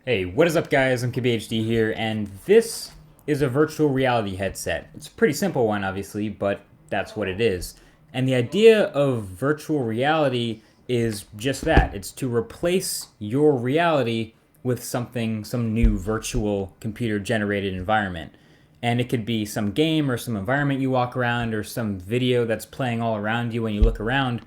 Hey, what is up guys? I'm KBHD here, and this is a virtual reality headset. It's a pretty simple one, obviously, but that's what it is. And the idea of virtual reality is just that. It's to replace your reality with some new virtual computer-generated environment. And it could be some game or some environment you walk around or some video that's playing all around you when you look around.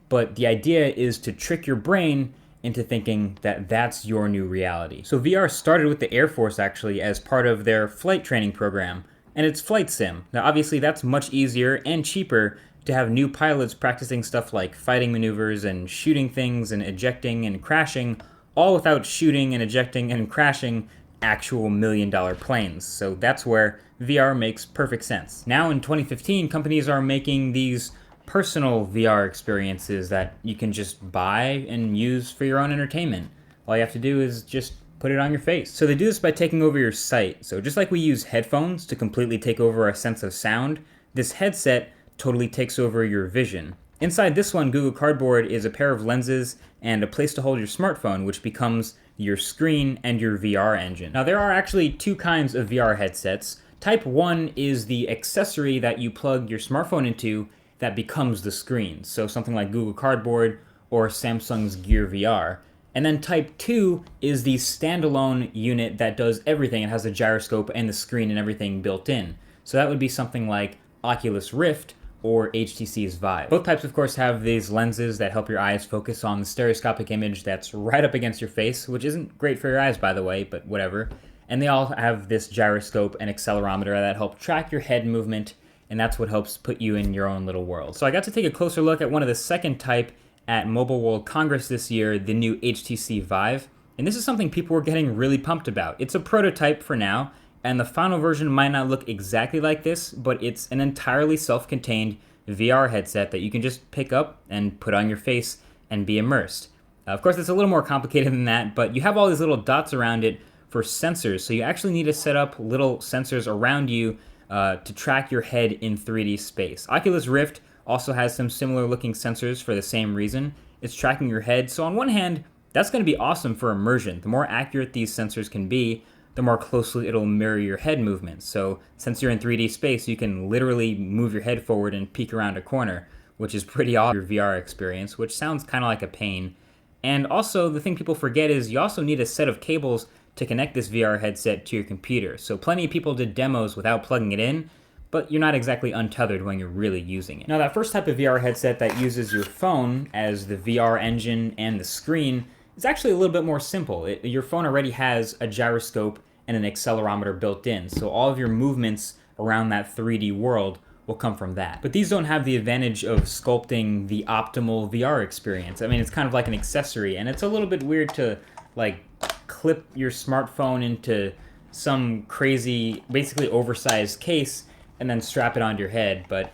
But the idea is to trick your brain into thinking that that's your new reality. So VR started with the Air Force actually as part of their flight training program, and it's flight sim. Now obviously that's much easier and cheaper to have new pilots practicing stuff like fighting maneuvers and shooting things and ejecting and crashing, all without shooting and ejecting and crashing actual million-dollar planes. So that's where VR makes perfect sense. Now in 2015, companies are making these personal VR experiences that you can just buy and use for your own entertainment. All you have to do is just put it on your face. So they do this by taking over your sight. So just like we use headphones to completely take over our sense of sound, this headset totally takes over your vision. Inside this one, Google Cardboard is a pair of lenses and a place to hold your smartphone, which becomes your screen and your VR engine. Now there are actually two kinds of VR headsets. Type 1 is the accessory that you plug your smartphone into that becomes the screen. So something like Google Cardboard or Samsung's Gear VR. And then Type 2 is the standalone unit that does everything. It has a gyroscope and the screen and everything built in. So that would be something like Oculus Rift or HTC's Vive. Both types, of course, have these lenses that help your eyes focus on the stereoscopic image that's right up against your face, which isn't great for your eyes, by the way, but whatever. And they all have this gyroscope and accelerometer that help track your head movement, and that's what helps put you in your own little world. So I got to take a closer look at one of the second type at Mobile World Congress this year, the new HTC Vive, and this is something people were getting really pumped about. It's a prototype for now, and the final version might not look exactly like this, but it's an entirely self-contained VR headset that you can just pick up and put on your face and be immersed. Of course, it's a little more complicated than that, but you have all these little dots around it for sensors, so you actually need to set up little sensors around you to track your head in 3D space. Oculus Rift also has some similar looking sensors for the same reason. It's tracking your head, so on one hand, that's going to be awesome for immersion. The more accurate these sensors can be, the more closely it'll mirror your head movements. So since you're in 3D space, you can literally move your head forward and peek around a corner, which is pretty awesome for your VR experience, which sounds kind of like a pain. And also, the thing people forget is you also need a set of cables to connect this VR headset to your computer. So plenty of people did demos without plugging it in, but you're not exactly untethered when you're really using it. Now that first type of VR headset that uses your phone as the VR engine and the screen is actually a little bit more simple. Your phone already has a gyroscope and an accelerometer built in, so all of your movements around that 3D world will come from that. But these don't have the advantage of sculpting the optimal VR experience. I mean, it's kind of like an accessory, and it's a little bit weird to like clip your smartphone into some crazy, basically oversized case and then strap it onto your head, but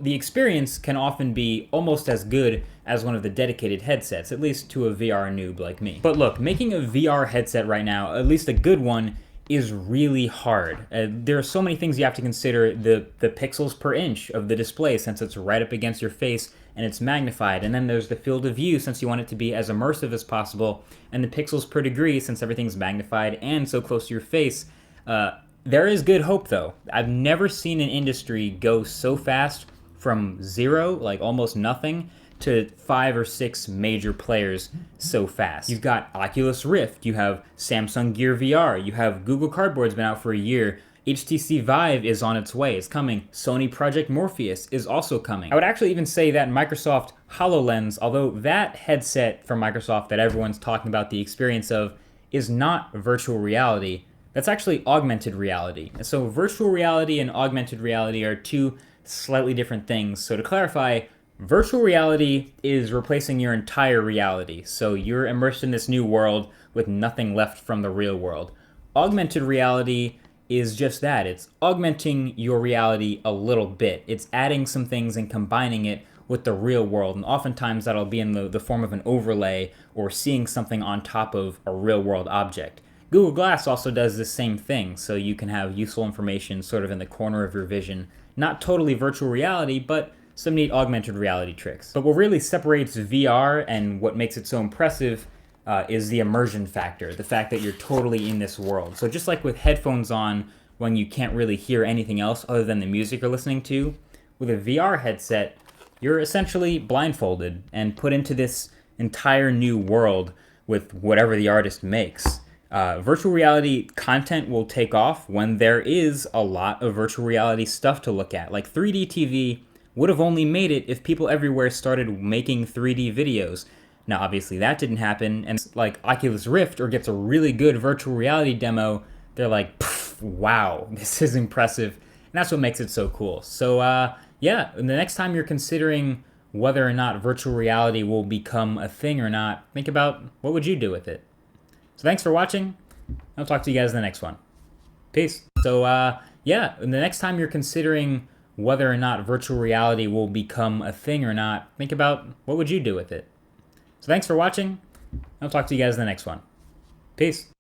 the experience can often be almost as good as one of the dedicated headsets, at least to a VR noob like me. But look, making a VR headset right now, at least a good one, is really hard. There are so many things you have to consider. The pixels per inch of the display, since it's right up against your face and it's magnified, and then there's the field of view, since you want it to be as immersive as possible, and the pixels per degree, since everything's magnified and so close to your face. There is good hope though. I've never seen an industry go so fast from zero, like almost nothing, to 5 or 6 major players so fast. You've got Oculus Rift, you have Samsung Gear VR, you have Google Cardboard's been out for a year, HTC Vive is on its way, it's coming, Sony Project Morpheus is also coming. I would actually even say that Microsoft HoloLens, although that headset from Microsoft that everyone's talking about the experience of is not virtual reality, that's actually augmented reality. So virtual reality and augmented reality are two slightly different things. So to clarify, virtual reality is replacing your entire reality. So you're immersed in this new world with nothing left from the real world. Augmented reality is just that. It's augmenting your reality a little bit. It's adding some things and combining it with the real world. And oftentimes that'll be in the form of an overlay or seeing something on top of a real world object. Google Glass also does the same thing, so you can have useful information sort of in the corner of your vision. Not totally virtual reality, but some neat augmented reality tricks. But what really separates VR and what makes it so impressive is the immersion factor, the fact that you're totally in this world. So just like with headphones on when you can't really hear anything else other than the music you're listening to, with a VR headset, you're essentially blindfolded and put into this entire new world with whatever the artist makes. Virtual reality content will take off when there is a lot of virtual reality stuff to look at. Like 3D TV would have only made it if people everywhere started making 3D videos. Now, obviously, that didn't happen, and like Oculus Rift or gets a really good virtual reality demo, they're like, wow, this is impressive, and that's what makes it so cool. So, yeah, the next time you're considering whether or not virtual reality will become a thing or not, think about what would you do with it. So thanks for watching. I'll talk to you guys in the next one. Peace. So, yeah, the next time you're considering whether or not virtual reality will become a thing or not, think about what would you do with it. So thanks for watching. I'll talk to you guys in the next one. Peace.